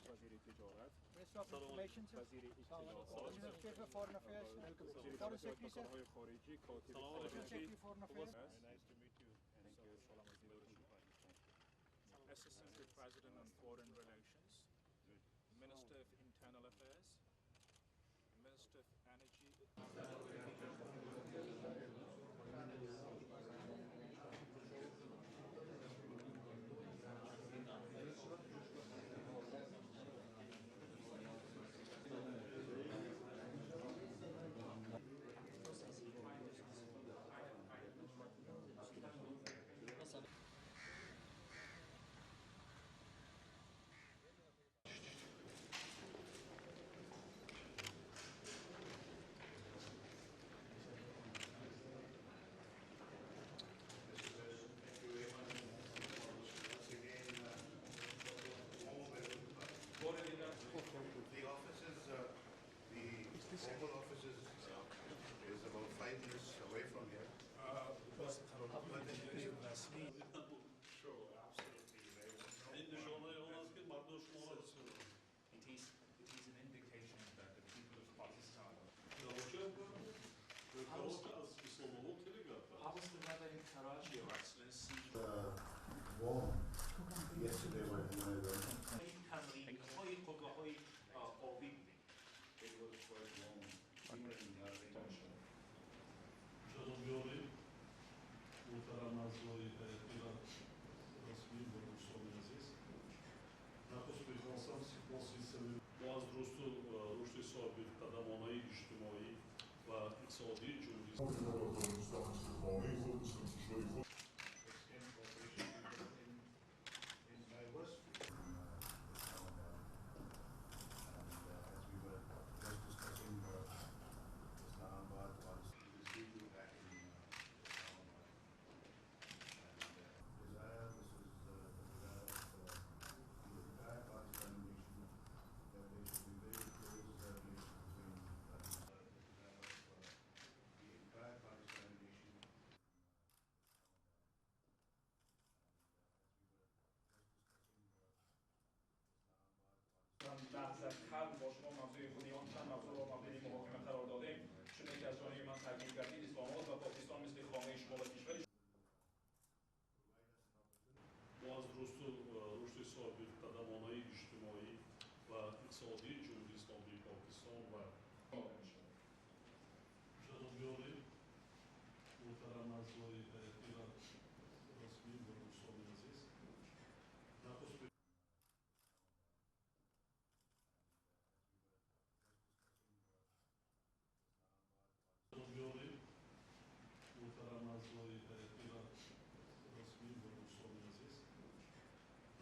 وزیر تجارت، وزیر اطلاعات، وزیر کارهای خارجی، کاتب خارجی. Assistant to the President on Foreign Relations, Minister of Internal Affairs, Minister of Energy. The Oval Offices is about 5 minutes away from here. Sure, absolutely. این نشانه آن است که مردم شما را بسپرند. It is an indication that the people of Pakistan. How was the weather in Karachi, Your Excellency? Warm. Yesterday when I went. تمرین‌های قوه‌های آبی It was quite warm. جنابیاری محترم اعضای هیئت رسمی و دوستان عزیز، نخست می‌خواستم سپاسی صمیمی ما از رشد ثابت قدمانه‌ی اجتماعی و اقتصادی جمهوری بحث قبل با شما موضوع خودیان چند موضوع را مورد محاکمه قرار دادیم، چون که از جانب من تاکید کردید اسلام آباد و پاکستان مثل خامه شما و کشور ما از رشد ثابت قدمانه‌ی اجتماعی و اقتصادی جمهوری اسلامی پاکستان و جنابیاری محترم اعضای هیئت رسمی و دوستان عزیز، نخست جنابیاری محترم اعضای هیئت رسمی و دوستان عزیز،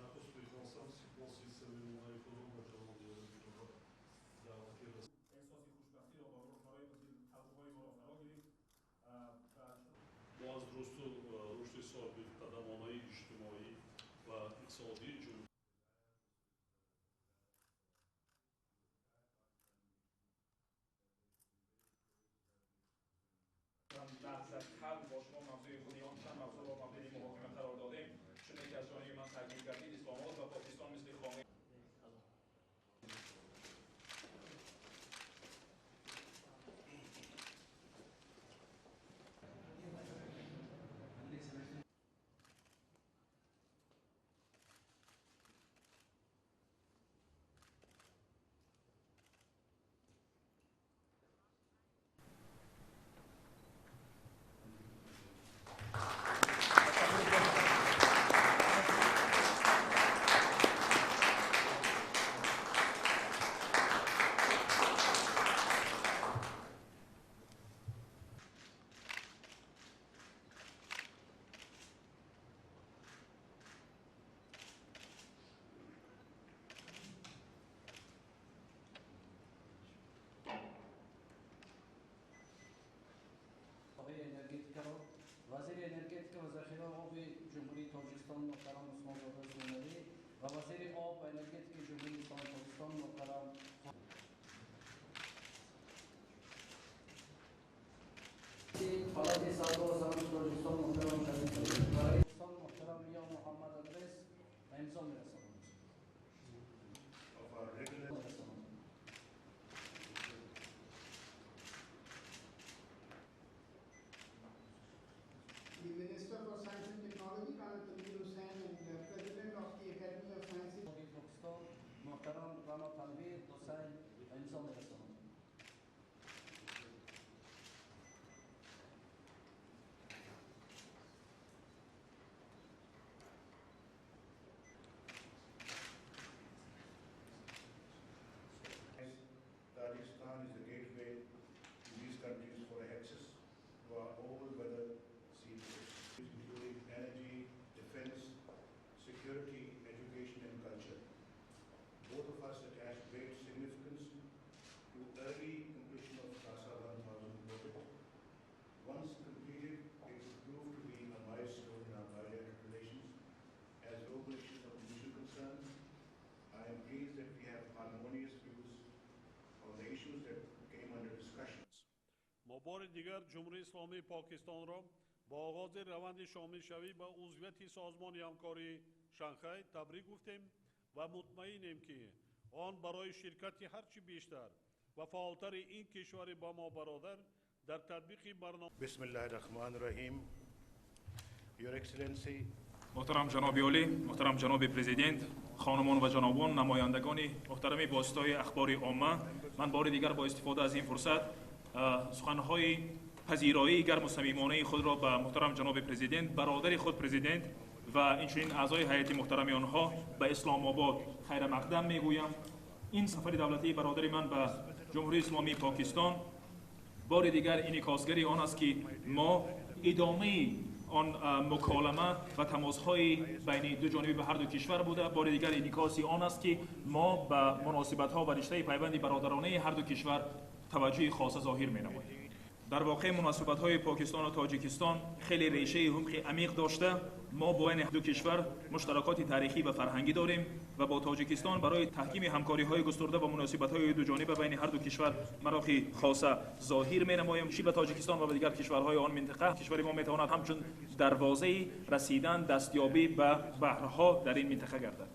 نخست می‌خواستم سپاسی صمیمانه خودم و جنابیاری دعوتی رسمی احساس خوشبختی را برای حلقه‌های ما را فرا گرفت. ما از رشد ثابت قدمانه‌ی اجتماعی و اقتصادی جمهوری بحث قبل با شما موضوع خودیان چند موضوع را مورد محاکمه قرار دادیم، چون که از جانب من تاکید کردید اسلام آباد و پاکستان مثل خامه وزیر انرژتیک و ذخیره آب جمهوری تاجیکستان محترم عثمان زاده و وزیر آب و انرژتیک جمهوری اسلامی پاکستان محترم فلات سعد و صنعت تاجیکستان محترم یا محمد ادریس امضا می‌رسانند. بار دیگر جمهوری اسلامی پاکستان را با آغاز روند شامل شوی به عضویت سازمان همکاری شانگهای تبریک گفتیم و مطمئنیم که آن برای شرکت هرچی بیشتر و فعالتر این کشور با ما برادر در تطبیق برنامه. بسم الله الرحمن الرحیم. Your Excellency. محترم جناب عالی، محترم جناب پرزیدنت، خانمان و جنابان، نمایندگان محترم واسطه اخبار عامه، من بار دیگر با استفاده از این فرصت سخنهای پذیرایی گرم و صمیمانه خود را به محترم جناب پرزیدنت، برادر خود پرزیدنت و اینچنین اعضای هیئت محترم آنها به اسلام آباد خیر مقدم میگویم. این سفر دولتی برادر من به جمهوری اسلامی پاکستان بار دیگر انعکاسگری آن است که ما ادامه آن مکالمه و تماس‌های بین دو جانبه به هر دو کشور بوده. بار دیگر انعکاسی آن است که ما به مناسبت‌ها و رشته پیوند برادرانه هر دو کشور توجه خاص ظاهر می‌نماییم. در واقع مناسبت‌های پاکستان و تاجیکستان خیلی ریشه عمق عمیق داشته. ما با این دو کشور مشترکات تاریخی و فرهنگی داریم و با تاجیکستان برای تحکیم همکاری‌های گسترده و مناسبت‌های دو جانبه بین هر دو کشور مراحل خاصه ظاهر می‌نماییم. به تاجیکستان و به دیگر کشورهای آن منطقه کشور ما می‌تواند همچون دروازه رسیدن دستیابی به بحرها در این منطقه گردد.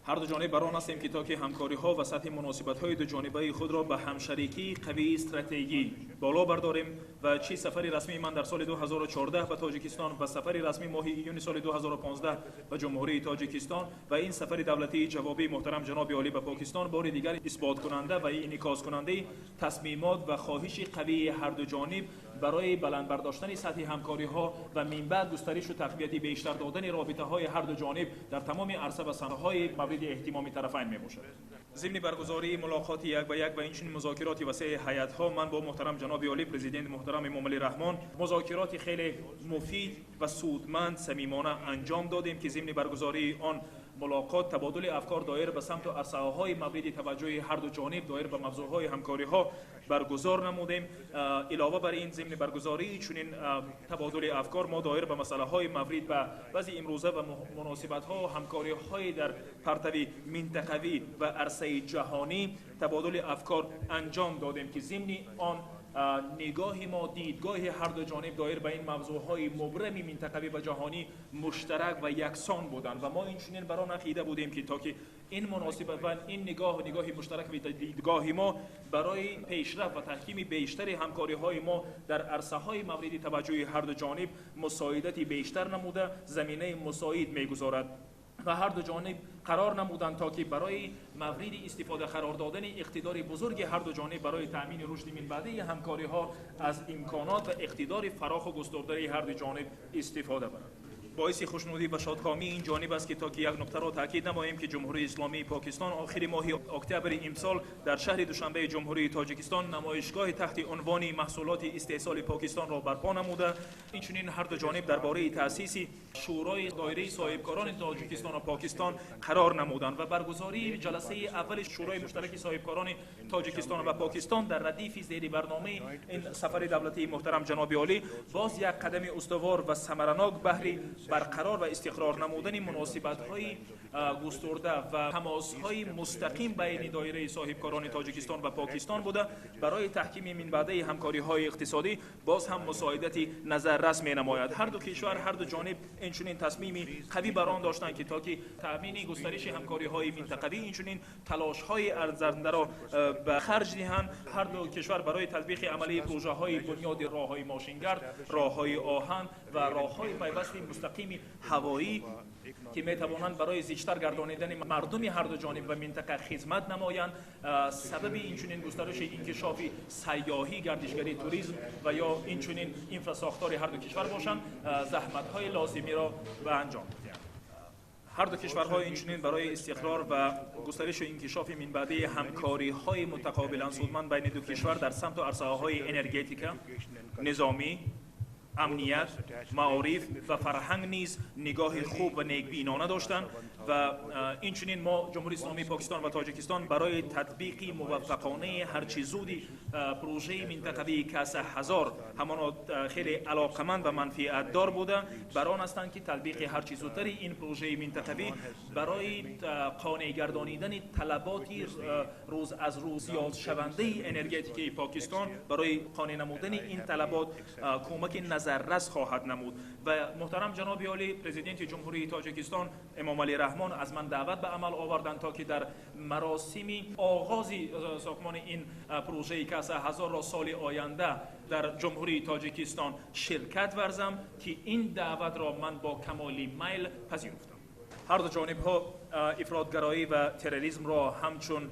هر دو جانب بر آن هستیم که تا که همکاری‌ها و سطح مناسبت‌های دو جانبه خود را به همشریکی قوی استراتژی بالا برداریم و چی سفر رسمی من در سال 2014 به تاجیکستان و سفر رسمی ماه ایون سال 2015 به جمهوری تاجیکستان و این سفر دولتی جوابی محترم جناب عالی به پاکستان بار دیگر اثبات کننده و انعکاس کننده تصمیمات و خواهش قوی هر دو جانب برای بلند برداشتن سطح همکاری‌ها و من بعد گسترش و تقویت بیشتر دادن رابطه‌های هر دو جانب در تمام عرصه و صحنه‌های مورد اهتمام طرفین میباشد. ضمن برگزاری ملاقات یک به یک و اینچنین مذاکرات وسیع هیئت‌ها من با محترم جناب عالی پرزیدنت محترم امام علی رحمان مذاکرات خیلی مفید و سودمند صمیمانه انجام دادیم که ضمن برگزاری آن ملاقات تبادل افکار دایر به سمت و عرصه‌های مورد توجه هر دو جانب دایر به موضوع‌های همکاری‌ها برگزار نمودیم. علاوه بر این ضمن برگزاری چنین تبادل افکار ما دایر به مسائل‌های مورد به وضع امروزه و مناسبت‌ها و همکاری‌های در پرتو منطقوی و عرصه جهانی تبادل افکار انجام دادیم که ضمن آن نگاه ما دیدگاه هر دو جانب دایر به این موضوعهای مبرم منطقوی و جهانی مشترک و یکسان بودند و ما اینچنین بر آن عقیده بودیم که تا که این مناسبت و این نگاه مشترک و دیدگاه ما برای پیشرفت و تحکیم بیشتر همکاری‌های ما در عرصه‌های مورد توجه هر دو جانب مساعدتی بیشتر نموده زمینه مساعد می‌گذارد و هر دو جانب قرار نمودند تا که برای مورد استفاده قرار دادن اقتدار بزرگ هر دو جانب برای تأمین رشد من بعده همکاری‌ها از امکانات و اقتدار فراخ و گسترده هر دو جانب استفاده برند. باعث خوشنودی و شادکامی این جانب است که تا که یک نکته را تاکید نماییم که جمهوری اسلامی پاکستان آخر ماه اکتبر امسال در شهر دوشنبه جمهوری تاجیکستان نمایشگاه تحت عنوان محصولات استحصال پاکستان را برپا نموده. اینچنین هر دو جانب درباره تأسیس شورای دایره صاحبکاران تاجیکستان و پاکستان قرار نمودند و برگزاری جلسه اول شورای مشترک صاحبکاران تاجیکستان و پاکستان در ردیف زیر برنامه این سفر دولتی محترم جناب عالی باز یک قدم استوار و ثمرناک بهر برقرار و استقرار نمودن مناسبت‌های گسترده و تماس‌های مستقیم بین دایره صاحبکاران تاجیکستان و پاکستان بوده. برای تحکیم من بعده همکاری‌های اقتصادی باز هم مساعدتی نظررس می‌نماید. هر دو کشور هر دو جانب اینچنین تصمیمی قوی بر آن داشتند که تا که تأمین گسترش همکاری‌های منطقوی اینچنین تلاش‌های ارزنده را به خرج دهند. هر دو کشور برای تطبیق عملی پروژه‌های بنیاد راه‌های ماشینگرد، راه‌های آهن و راه‌های پیوست مستقیم هوایی که میتوانند برای زیستر گردانیدن مردم هر دو جانب و منطقه خدمت نمایند سبب اینچنین گسترش انکشاف سیاحی، گردشگری، توریسم و یا اینچنین انفراساختار هر دو کشور باشند زحمت‌های لازمی را به انجام دهند. هر دو کشورها اینچنین برای استقرار و گسترش و انکشاف من بعده همکاری‌های متقابلا سودمند بین دو کشور در سمت و عرصه‌های انرژتیک، نظامی، امنیت، معارف و فرهنگ نیز نگاه خوب و نیکبینانه داشتند و این چنین ما جمهوری اسلامی پاکستان و تاجیکستان برای تطبیق موفقانه هرچه زودی پروژه منطقوی کاس هزار همان خیلی علاقمند و منفعت دار بوده بران هستند که تطبیق هرچه زودتری این پروژه منطقوی برای قانع گردانیدن طلباتی روز از روز زیاد شونده انرژتیک پاکستان برای قانع نمودن این طلبات کمک نظررس خواهد نمود و محترم جناب عالی پرزیدنت جمهوری تاجیکستان امام علی رحمان از من دعوت به عمل آوردند تا که در مراسم آغاز ساختمان این پروژه کاس هزار را سال آینده در جمهوری تاجیکستان شرکت ورزم که این دعوت را من با کمالی میل پذیرفتم. هر دو جانب ها افراطگرایی و تروریسم را همچون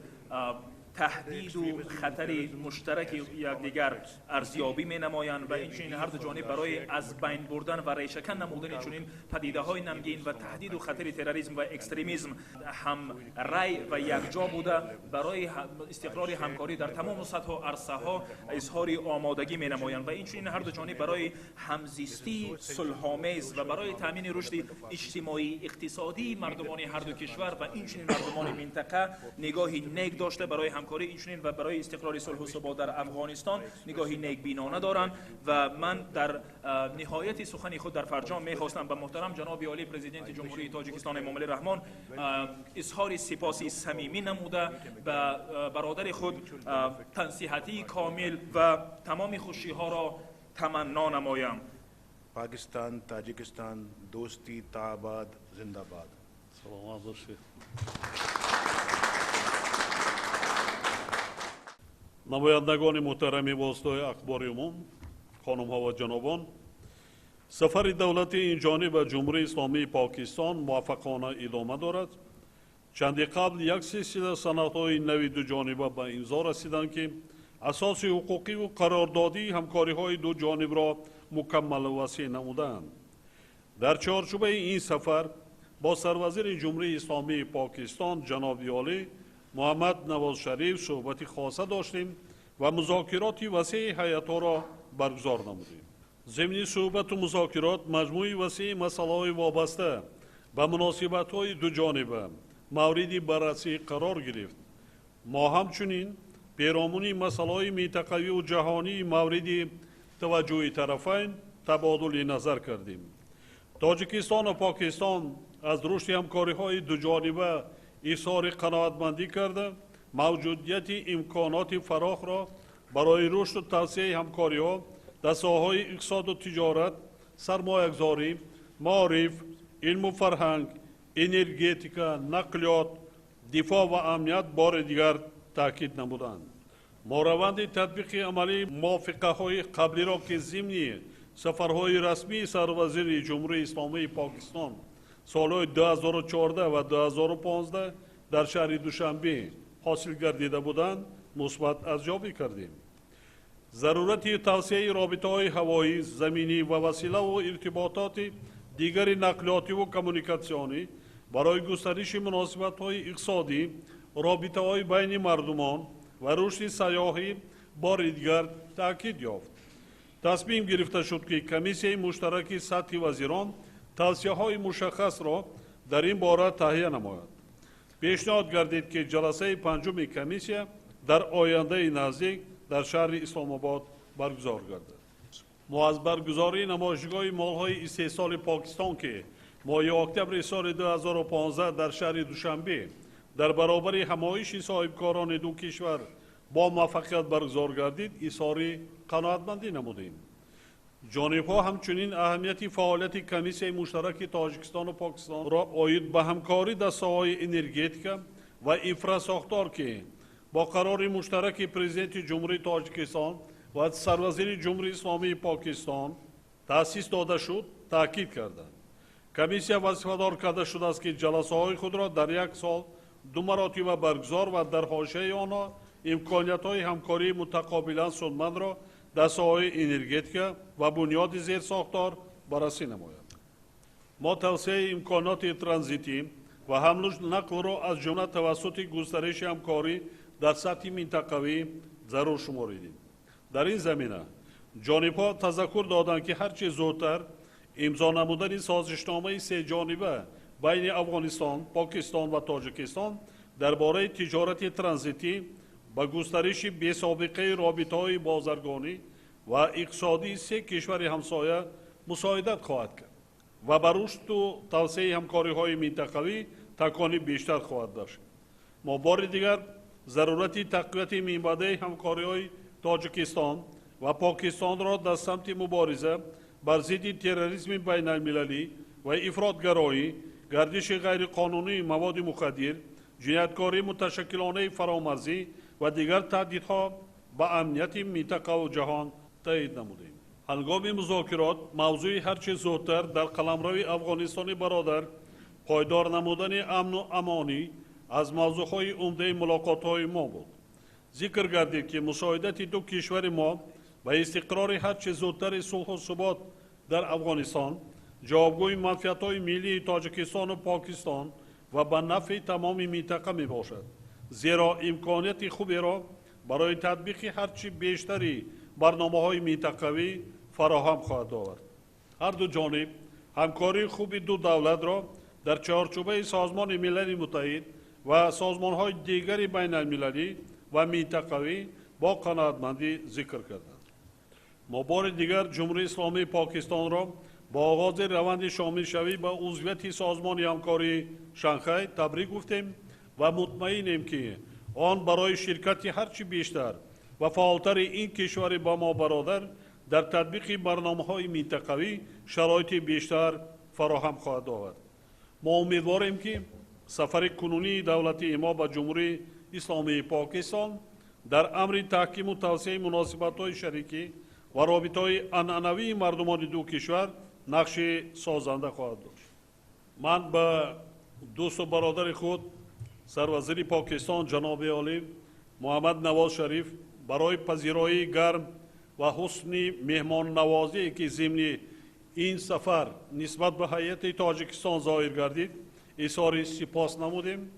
تهدید و خطر مشترک یکدیگر ارزیابی می نمایند و اینچنین هر دو جانب برای از بین بردن و ریشه‌کن نمودن چنین پدیده های نمگین و تهدید و خطر تروریسم و اکستریمیسم هم رای و یکجا بوده برای استقرار همکاری در تمام سطح و عرصه ها اظهار آمادگی می نمایند و اینچنین هر دو جانب برای همزیستی صلح‌آمیز و برای تامین رشد اجتماعی اقتصادی مردمان هر دو کشور و اینچنین مردمان منطقه نگاهی نیک داشته برای همکاری اینچنین و برای استقرار صلح و ثبات در افغانستان نگاهی نیکبینانه دارند و من در نهایت سخن خود در فرجام می‌خواستم به محترم جناب عالی پرزیدنت جمهوری تاجیکستان امام علی رحمان اظهار سپاسی صمیمی نموده به برادر خود تنصیحاتی کامل و تمام خوشی‌ها را تمنا نمایم. پاکستان تاجیکستان دوستی تا ابد زنده باد. سلامت باشید. намояндагони муҳтарами воситаҳои ахбори умум, хонумҳо ва ҷанобон, сафари давлати инҷониб ба ҷумҳурии исломии покистон муваффақона идома дорад. чанди қабл як силсила санадҳои нави дуҷониба ба имзо расиданд ки асоси ҳуқуқиву қарордодии ҳамкориҳои дуҷонибро мукаммалу васеъ намуданд. дар чорчӯбаи ин сафар бо сарвазири ҷумҳурии исломии покистон ҷаноби олӣ محمد نواز شریف صحبتی خاصه داشتیم و مذاکراتی وسیع ҳайатҳоро برگزار نمودیم. ضمن صحبت و مذاکرات مجموعی وسیع مسائل وابسته به مناسبت‌های دو جانبه موردی بررسی قرار گرفت. ما همچنین پیرامون مسائل منطقوی و جهانی موردی توجه طرفین تبادل نظر کردیم. تاجیکستان و پاکستان از رشد همکاری‌های دو جانبه اظهار قناعتمندی کرده موجودیت امکانات فراخ را برای رشد و توسعه همکاری‌ها در ساحه‌های اقتصاد و تجارت، سرمایه‌گذاری، معارف، علم و فرهنگ، انرژتیکا، نقلیات، دفاع و امنیت بار دیگر تاکید نمودند. ما روند تطبیق عملی موافقه‌های قبلی را که ضمن سفرهای رسمی سروزیر جمهوری اسلامی پاکستان سالهای 2014 و 2015 در شهر دوشنبه حاصل گردیده بودند مثبت ارزیابی کردیم. ضرورت توسعه رابطه‌های هوایی، زمینی و وسیله و ارتباطات دیگر نقلیاتی و کمونیکاسیونی برای گسترش مناسبت‌های اقتصادی، رابطه‌های بین مردمان و رشد سیاحی بار دیگر تأکید یافت. تصمیم گرفته شد که کمیسیه مشترک سطح وزیران توصیه‌های مشخص را در این باره تهیه نماید. پیشنهاد گردید که جلسه پنجم کمیسیه در آینده نزدیک در شهر اسلام آباد برگزار گردد. ما از برگزاری نمایشگاه مال‌های استحصال پاکستان که ماه اکتبر سال 2015 در شهر دوشنبه در برابر همایش صاحبکاران دو کشور با موفقیت برگزار گردید اظهار قناعتمندی نمودیم. جانب‌ها همچنین اهمیت فعالیت کمیسیه مشترک تاجیکستان و پاکستان را عاید به همکاری در ساحه انرژتیک و انفراساختار که با قرار مشترک پرزیدنت جمهوری تاجیکستان و سروزیر جمهوری اسلامی پاکستان تأسیس داده شد تأکید کردند. کمیسیه وظیفه‌دار کرده شده است که جلسه‌های خود را در یک سال دو مراتبه برگزار و در حاشیه آنها امکانیت‌های همکاری متقابلا سودمند را در ساحه انرژتیک و بنیاد زیرساختار بررسی نماید. ما توسعه امکانات ترانزیتی و حمل و نقل را از جمله توسط گسترش همکاری در سطح منطقوی ضرور شمردیم. در این زمینه ҷонибҳо тазаккур доданд ки ҳарчи зудтар имзо намудани созишномаи сеҷониба байни Афғонистон, Покистон ва Тоҷикистон дар бораи тиҷорати транзитӣ ба густариши бесобиқаи робитаҳои бозаргонӣ ва иқтисодии се кишвари ҳамсоя мусоидат хоҳад кард ва ба рушду тавсеяи ҳамкориҳои минтақавӣ такони бештар хоҳад дошт. мо бори дигар зарурати тақвияти минбаъдаи ҳамкориҳои Тоҷикистон ва Покистонро дар самти мубориза бар зидди терроризми байналмилалӣ ва ифротгароӣ, гардиши ғайриқонунии маводи мухаддир, ҷинояткории муташаккилонаи фаромарзӣ ва дигар таҳдидҳо ба амнияти минтақаву ҷаҳон таъйид намудем. ҳангоми музокирот мавзӯи ҳарчи зудтар дар қаламрови Афғонистони бародар пойдор намудани амну амонӣ аз мавзӯъҳои умдаи мулоқотҳои мо буд. зикр гардид ки мусоидати ду кишвари мо ба истиқрори ҳарчи зудтари сулҳу субот дар Афғонистон ҷавобгӯи манфиатҳои миллии Тоҷикистону Покистон ва ба нафъи тамоми минтақа мебошад, зеро имконияти хуберо барои татбиқи ҳарчи бештари барномаҳои минтақавӣ фароҳам хоҳад овард. ҳар ду ҷониб ҳамкории хуби ду давлатро дар чаҳорчӯбаи Созмони Милали Муттаҳид ва созмонҳои дигари байналмилалӣ ва минтақавӣ бо қаноатмандӣ зикр карданд. мо бори дигар ҷумҳурии исломии Покистонро با آغاز روند شامل شوی با عضویت سازمان همکاری شانگهای تبریک گفتیم و مطمئنیم که آن برای شرکت هرچی بیشتر و فعالتر این کشور با ما برادر در تطبیق برنامه‌های منطقوی شرایط بیشتر فراهم خواهد آورد. ما امیدواریم که سفر کنونی دولت ما با جمهوری اسلامی پاکستان در امر تحکیم و توسعه مناسبت‌های شریکی و رابطه‌های عنعنوی مردمان دو کشور نقش سازنده خواهد داشت. من به دوست و برادر خود سروزیر پاکستان جناب عالی محمد نواز شریف برای پذیرایی گرم و حسن مهمان نوازی که ضمن این سفر نسبت به هیئت تاجیکستان ظاهر گردید اظهار سپاس نمودیم.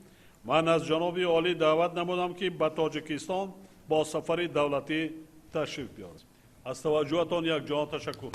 من از جناب عالی دعوت نمودم که به تاجیکستان با سفر دولتی تشریف بیارید. از توجهتان یک جهان تشکر.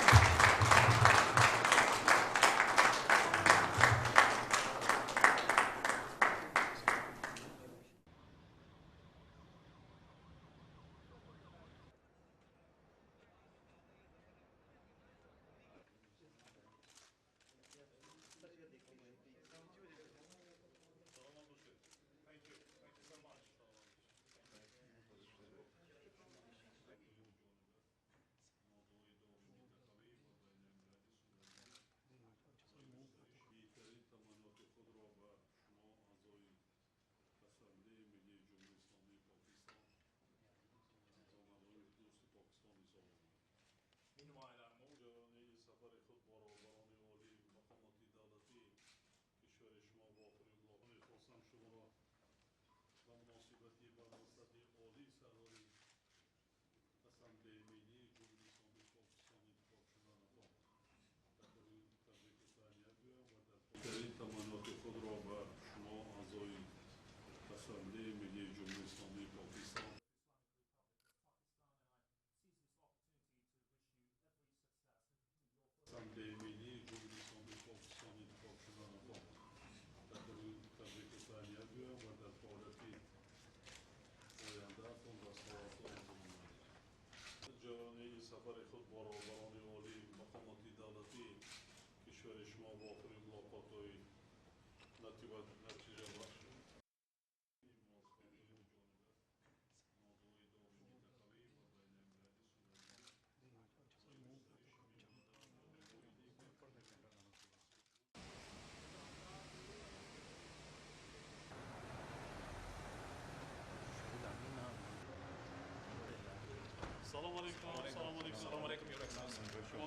سلام علیکم. سلام علیکم. سلام علیکم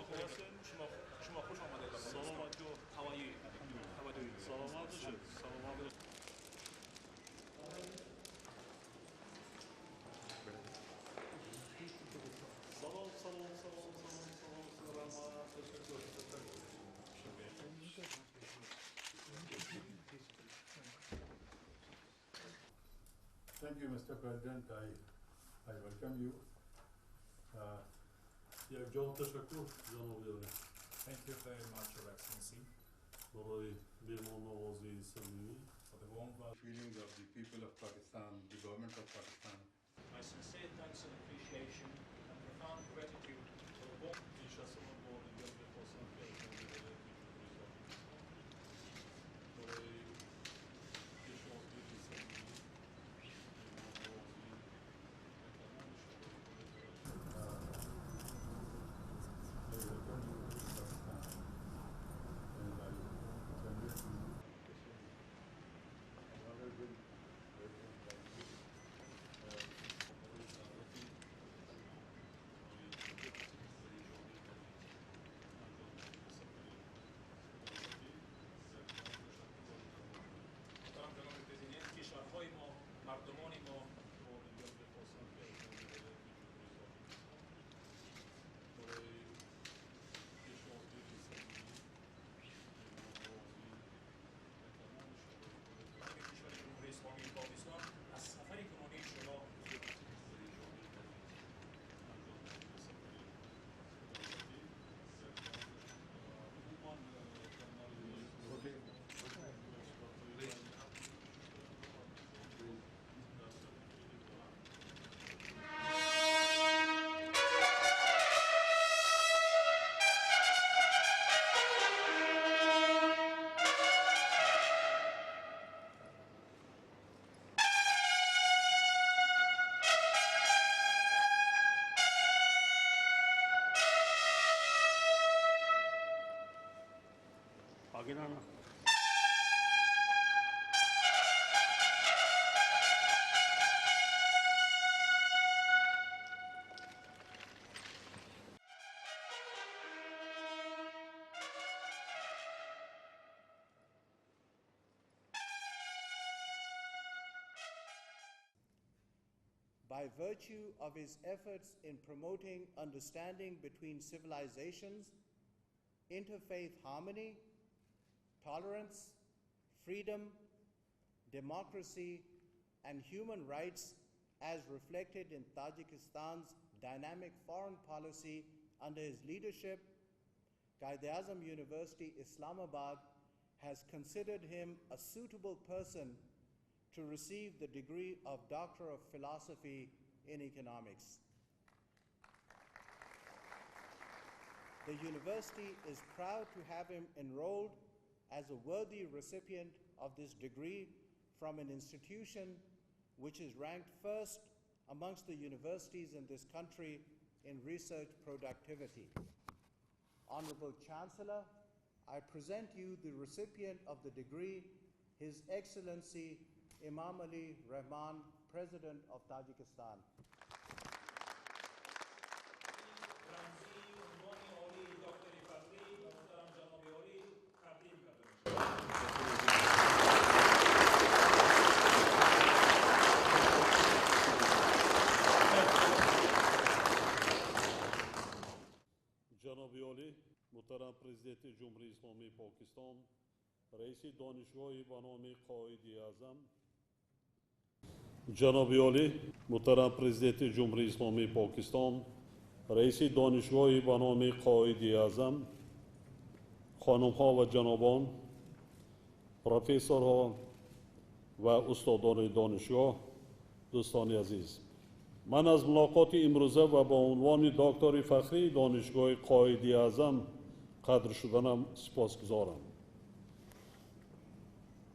Your Excellency. شما خوش آمدید. سلامت جو. How are you? How are you? سلامت باشید. سلامت باشید. سلام سلام سلام سلام سلام تشکر. Thank you, Mr. President. I welcome you. یکجان تشکر جناب یاری Thank you very much, Your Excellency, برای مهمان نوازی صمیمی. for the warm welcome. Feelings of the people of Pakistan, the government of Pakistan. My sincere thanks and appreciation and profound gratitude for the warm پیش از همه بار دیگر می‌خواستم که از جانب ولایت برای کشاورزی صمیمی محترم جناب پرزیدنت، کشورهای ما، مردمان ما کشور جمهوری اسلامی پاکستان از سفر کنونی شما आगे ना By virtue of his efforts in promoting understanding between civilizations, interfaith harmony, tolerance, freedom, democracy, and human rights as reflected in Tajikistan's dynamic foreign policy under his leadership, Quaid-e-Azam University, Islamabad has considered him a suitable person to receive the degree of Doctor of Philosophy in Economics. The university is proud to have him enrolled as a worthy recipient of this degree from an institution which is ranked first amongst the universities in this country in research productivity. Honorable Chancellor, I present you the recipient of the degree, His Excellency Imam Ali Rahman, President of Tajikistan. جناب عالی محترم پرزیدنت جمهوری اسلامی پاکستان رئیس دانشگاهی به نام قائد-ای-اعظم جناب عالی محترم پرزیدنت جمهوری اسلامی پاکستان رئیس دانشگاهی به نام قائد-ای-اعظم خانم‌ها و جنابان پروفسورها و استادان دانشگاه دوستان عزیز من از ملاقات امروزه و با عنوان دکتر فخری دانشگاه قائد-ای-اعظم قدر شدنم سپاسگزارم.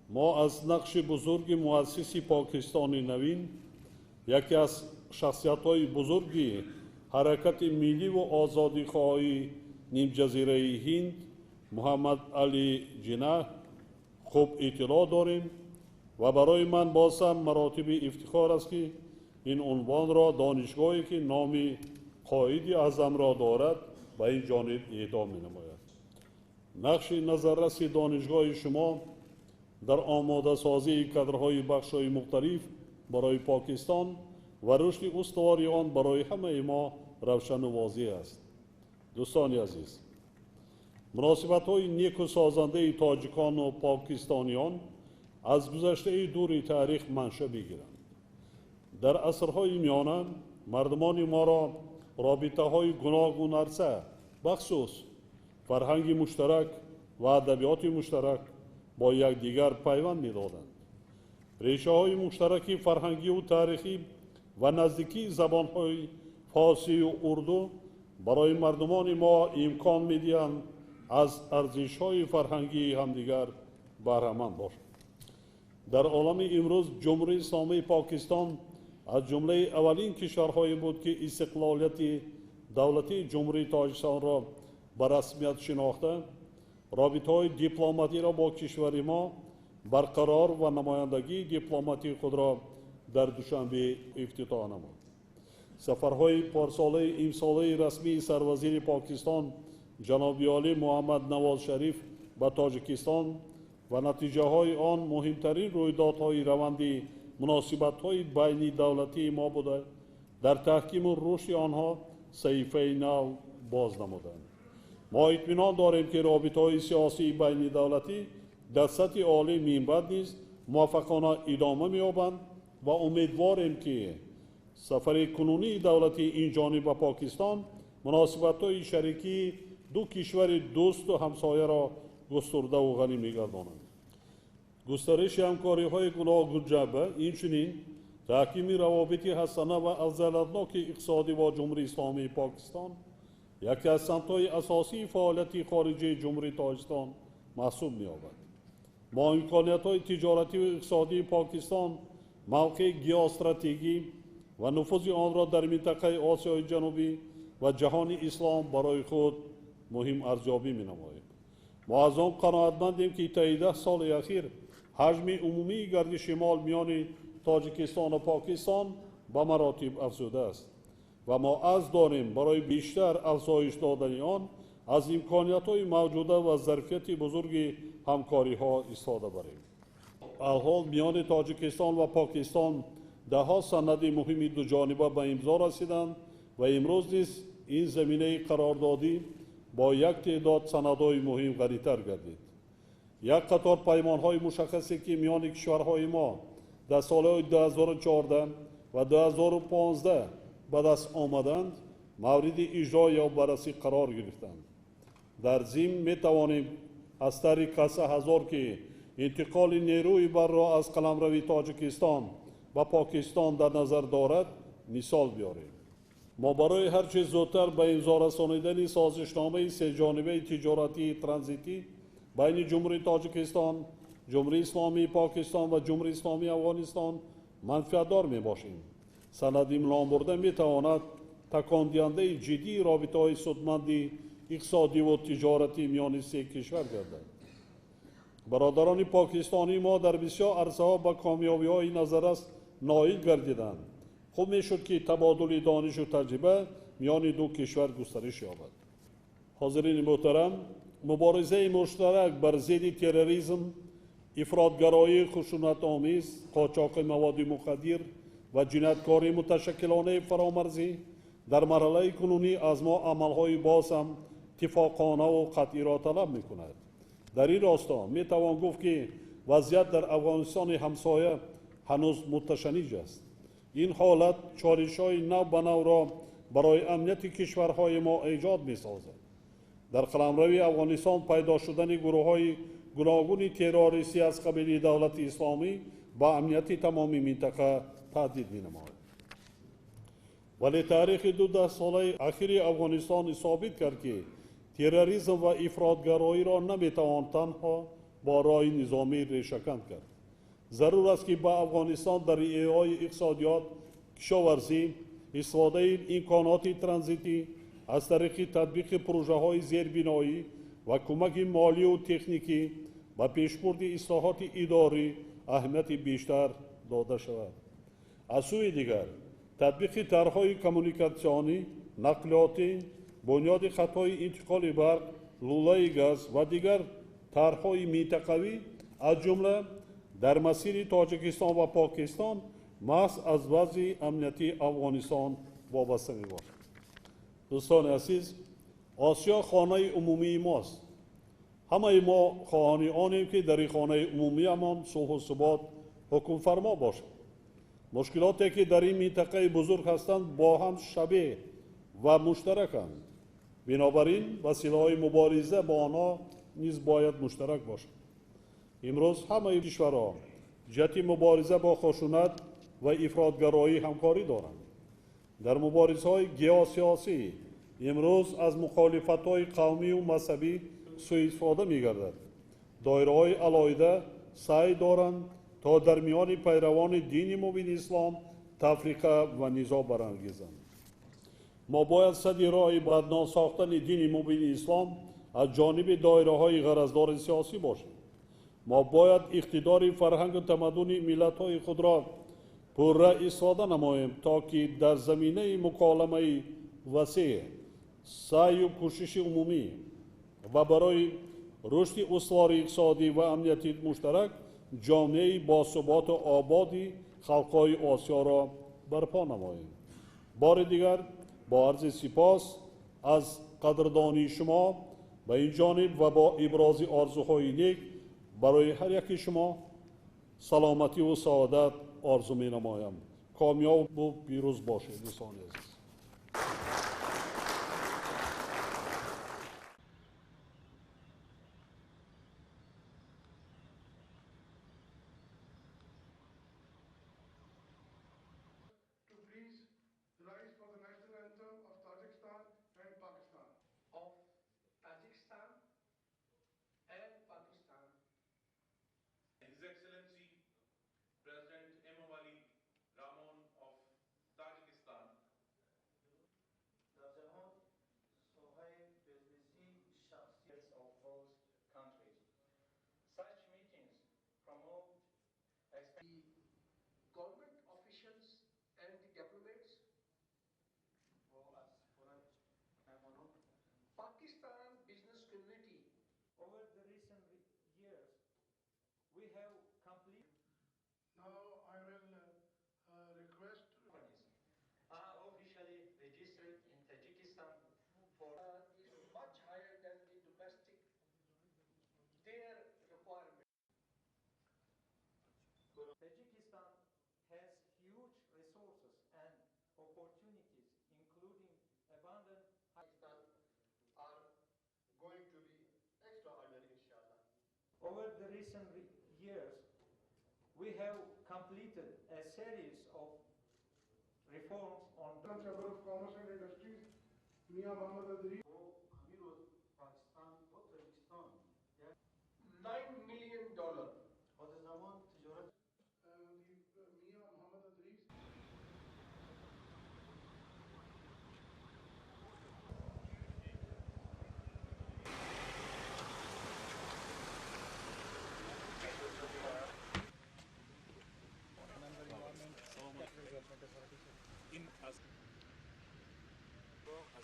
ما از نقش بزرگ مؤسس پاکستان نوین یکی از شخصیت‌های بزرگی حرکت ملی و آزادی‌خواهی نیم جزیره هند محمد علی جناح خوب اطلاع داریم و برای من باز هم مراتب افتخار است که این عنوان را دانشگاهی که نام قائد-ای-اعظم را دارد به این جانب اهدا می‌نماید. نقش نظررس دانشگاه شما در آماده سازی کادرهای بخش‌های مختلف برای پاکستان و رشد استواری آن برای همه ما روشن و واضح است. دوستان عزیز، مناسبت‌های نیک و سازنده تاجیکان و پاکستانیان از گذشته دور تاریخ منشأ می‌گیرند. در عصرهای میانه مردمان ما را رابطه‌های گوناگون عرصه بخصوص فرهنگ مشترک و ادبیات مشترک با یکدیگر پیوند می‌دادند. ریشه‌های مشترک فرهنگی و تاریخی و نزدیکی زبان‌های فارسی و اردو برای مردمان ما امکان می‌دهند از ارزش‌های فرهنگی همدیگر بهره‌مند باشند. در عالم امروز جمهوری اسلامی پاکستان از جمله اولین کشورهایی بود که استقلالیت دولتی جمهوری تاجیکستان را به رسمیت شناخته، رابطه‌های دیپلماتی را با کشور ما برقرار و نمایندگی دیپلماتی خود را در دوشنبه افتتاح نمود. سفرهای پارساله امساله رسمی سروزیر پاکستان جناب عالی محمد نواز شریف به تاجیکستان و نتیجه های آن مهمترین رویدادهای روند مناسبت‌های بین دولتی ما بوده در تحکیم و رشد آنها صحیفه نو باز نمودند. ما اطمینان داریم که رابطه‌های سیاسی بین دولتی در سطح عالی منبع نیز موفقانه ادامه می‌یابند و امیدواریم که سفر کنونی دولتی این جانب به پاکستان مناسبت‌های شریکی دو کشور دوست و همسایه را گسترده و غنی می‌گرداند. گسترش همکاری‌های گوناگون جنبه اینچنین تحکیم روابط حسنه و افضلیتناک اقتصادی با جمهوری اسلامی پاکستان یکی از سمت‌های اساسی فعالیت خارجی جمهوری تاجیکستان محسوب می‌یابد. ما امکانیت‌های تجارتی و اقتصادی پاکستان، موقع گیاستراتژی و نفوذ آن را در منطقه آسیای جنوبی و جهان اسلام برای خود مهم ارزیابی می‌نماییم. ما از آن قناعتمندیم که طی 10 سال اخیر حجم عمومی گردش مال میان تاجیکستان و پاکستان به مراتب افزوده است و ما عزم داریم برای بیشتر افزایش دادن آن از امکانیت‌های موجوده و ظرفیت بزرگ همکاری‌ها استفاده بریم. الحال میان تاجیکستان و پاکستان ده‌ها سند مهم دو جانبه به امضا رسیدند و امروز نیز این زمینه قراردادی با یک تعداد سندهای مهم غنی‌تر گردید. یک قطار پیمان‌های مشخصی که میان کشورهای ما در سال‌های 2014 و 2015 به دست آمدند مورد اجرا یا بررسی قرار گرفتند. در ضمن می‌توانیم از طریق هزار که انتقال نیروی بر را از قلمرو تاجیکستان و پاکستان در نظر دارد مثال بیاریم. ما برای هر چه زودتر به امضا رسانیدن سازشنامه سه‌جانبه تجارتی ترانزیتی بین جمهوری تاجیکستان، جمهوری اسلامی پاکستان و جمهوری اسلامی افغانستان منفعت‌دار می‌باشیم. سند امضا برده می‌تواند تکان دهنده جدی رابطه‌های سودمند اقتصادی و تجارتی میان سه کشور گردد. برادران پاکستانی ما در بسیار عرصه‌ها به کامیابی‌های نظررس نائل گردیدند. خوب می‌شد که تبادل دانش و تجربه میان دو کشور گسترش یابد. حاضرین محترم، مبارزه مشترک بر ضد تروریسم، افراطگرایی خشونت‌آمیز، قاچاق مواد مخدر و جنایتکاری متشکلانه فرامرزی در مرحله کنونی از ما عمل‌های باز هم اتفاقانه و قطعی را طلب می‌کند. در این راستا می‌توان گفت که وضعیت در افغانستان همسایه هنوز متشنج است. این حالت چالش‌های نو به نو را برای امنیت کشورهای ما ایجاد می‌سازد. در قلمرو افغانستان پیدا شدن گروه‌های گوناگون تروریستی از قبیل دولت اسلامی با امنیت تمامی منطقه تهدید می‌نماید. ولی تاریخ 12 ساله اخیر افغانستان ثابت کرد که تروریسم و افراطگرایی را نمی‌توان تنها با راه نظامی ریشه‌کن کرد. ضرور است که با افغانستان در ایهای اقتصادیات، کشاورزی، استفاده امکانات ترانزیتی از طریق تطبیق پروژه‌های زیربنایی و کمک مالی و تکنیکی و پیشبرد اصلاحات اداری اهمیت بیشتر داده شود. از سوی دیگر تطبیق طرح‌های کمیونیکاسیونی، نقلیاتی، بنیاد خطهای انتقال برق، لوله گاز و دیگر طرح‌های منطقوی از جمله در مسیر تاجیکستان و پاکستان محض از وضع امنیتی افغانستان وابسته می‌باشد. دوستان عزیز، آسیا خانه عمومی ماست. همه ما خواهان آنیم که در این خانه عمومیمان صلح و ثبات حکم فرما باشد. مشکلاتی که در این منطقه بزرگ هستند با هم شبیه ва муштараканд. бинобар ин василаҳои мубориза бо онҳо низ бояд муштарак бошад. имрӯз ҳамаи кишварҳо ҷиҳати мубориза бо хушунат ва ифротгароӣ ҳамкорӣ доранд. дар муборизаҳои геосиёсӣ имрӯз аз мухолифатҳои қавмию мазҳабӣ сӯистифода мегардад. доираҳои алоҳида саъй доранд то дар миёни пайравони дини мубини ислом тафриқа ва низоъ барангезанд. мо бояд садди роҳи бадном сохтани дини мубини ислом аз ҷониби доираҳои ғараздори сиёсӣ бошем. мо бояд иқтидори фарҳангу тамаддуни миллатҳои худро пурра истифода намоем, то ки дар заминаи муколамаи васеъ, саъю кӯшиши умумӣ ва барои рушди устувории иқтисодӣ ва амнияти муштарак ҷомеаи босуботу ободи халқҳои осиёро барпо намоем. бори дигар бо арзи сипос аз қадрдонии шумо ба ин ҷониб ва бо ибрози орзуҳои нек барои ҳар яки шумо саломативу саодат орзу менамоям. комёбу пирӯз бошед дӯстони азиз. To please rise for the national anthem of Tajikistan and Pakistan. Of Tajikistan and Pakistan. His Excellency President Emomali Rahmon of Tajikistan. در جهان ساحه بزنسی شخصیت of both countries. Such meetings promote The government officials and the diplomats, Pakistan business community. Over the recent years, we have completed. Now I will request companies are officially registered in Tajikistan for is much higher than the domestic their requirement. Tajikistan has huge resources and opportunities, including abundant. Pakistan are going to be extraordinary, inshallah. Over the recent years, we have completed a series of reforms on Chamber of Commerce and Industries, Mia Mohammed Adri. $9 million. Mia Mohammed Adri. این از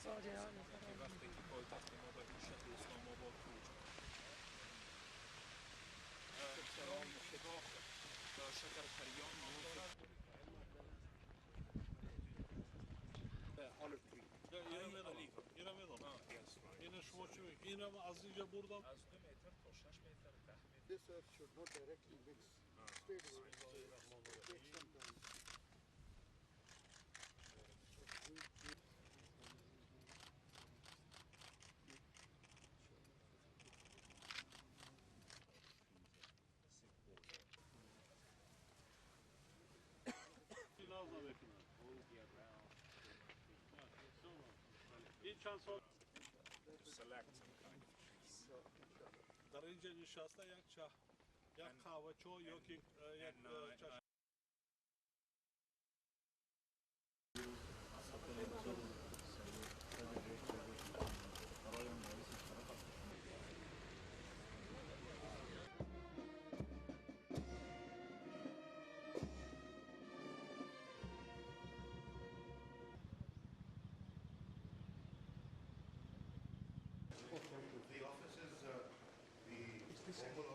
ҷараёни که وقتی که پایتخت ما به این شهر اسلام آباد کوچ سلام شگاه شکرکریان olive tree. این شما چی میگید؟ این هم از اینجا بردم؟ از 2 متر تا 6 متر تحمیل. This earth should not directly mix. Straight away. Take some time. این چند سال To select some kind of trees. در اینجا نشسته یک قهوه چای یا که یک چشم. The office is the